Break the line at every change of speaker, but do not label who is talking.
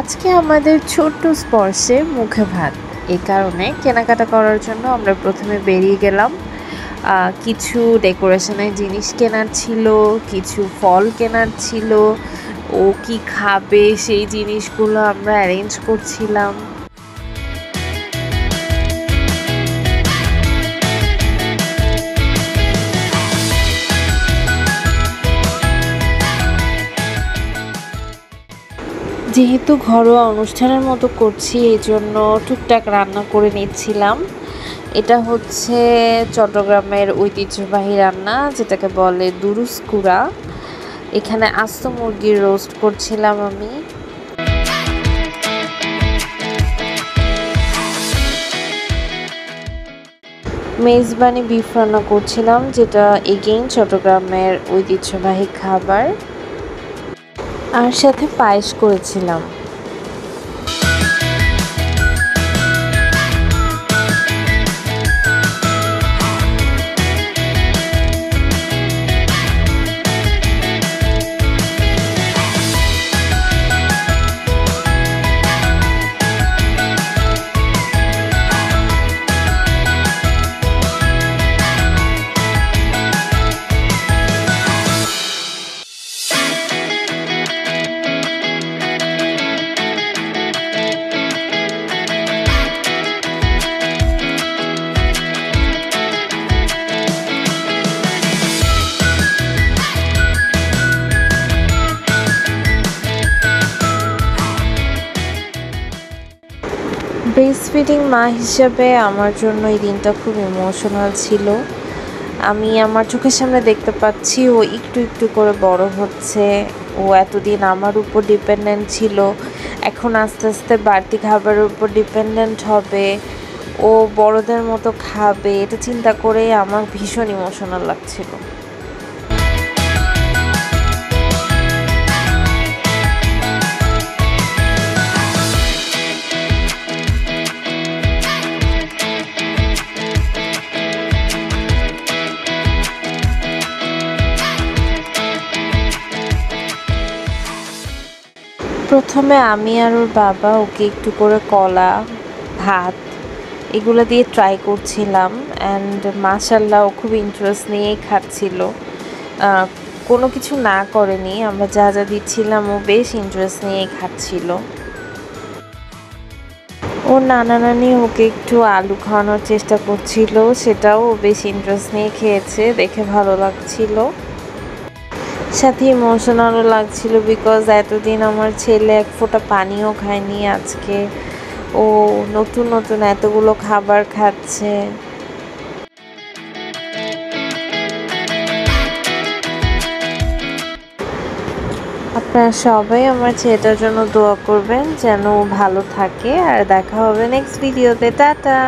আজকে আমাদের ছোট্ট স্পর্শে মুখে ভাত, এই কারণে কেনাকাটা করার জন্য আমরা প্রথমে বেরিয়ে গেলাম। কিছু ডেকোরেশনের জিনিস কেনার ছিল, কিছু ফল কেনার ছিল। ও কি খাবে সেই জিনিসগুলো আমরা অ্যারেঞ্জ করছিলাম। যেহেতু ঘরোয়া অনুষ্ঠানের মতো করছি, এই জন্য টুকটাক রান্না করে নিচ্ছিলাম। এটা হচ্ছে চট্টগ্রামের ঐতিহ্যবাহী রান্না, যেটাকে বলে দুরুস্কুরা। এখানে আস্ত মুরগির রোস্ট করছিলাম আমি। মেজবানি বিফ রান্না করছিলাম, যেটা এগেইন চট্টগ্রামের ঐতিহ্যবাহী খাবার। আর সাথে পায়েস করেছিলাম। ব্রেস্ট ফিডিং মা হিসাবে আমার জন্য এই দিনটা খুব ইমোশনাল ছিল। আমি আমার চোখের সামনে দেখতে পাচ্ছি ও একটু একটু করে বড় হচ্ছে। ও এতদিন আমার উপর ডিপেন্ডেন্ট ছিল, এখন আস্তে আস্তে বাড়তি খাবারের উপর ডিপেন্ডেন্ট হবে, ও বড়দের মতো খাবে। এটা চিন্তা করে আমার ভীষণ ইমোশনাল লাগছিল। প্রথমে আমি আর ওর বাবা ওকে একটু করে কলা, ভাত এগুলো দিয়ে ট্রাই করছিলাম। অ্যান্ড মাশাআল্লাহ ও খুব ইন্টারেস্ট নিয়েই খাচ্ছিল, কোনো কিছু না করেনি। আমরা যা যা দিচ্ছিলাম ও বেশ ইন্টারেস্ট নিয়েই খাচ্ছিল। ওর নানা নানি ওকে একটু আলু খাওয়ানোর চেষ্টা করছিল, সেটাও ও বেশ ইন্টারেস্ট নিয়ে খেয়েছে, দেখে ভালো লাগছিল। সাথে ইমোশনালও লাগছিল, বিকজ এতদিন আমার ছেলে এক ফোঁটা পানিও খায়নি, আজকে ও নতুন নতুন এতগুলো খাবার খাচ্ছে। আপনারা সবাই আমার ছেলেটার জন্য দোয়া করবেন যেন ও ভালো থাকে। আর দেখা হবে নেক্সট ভিডিওতে। টাটা।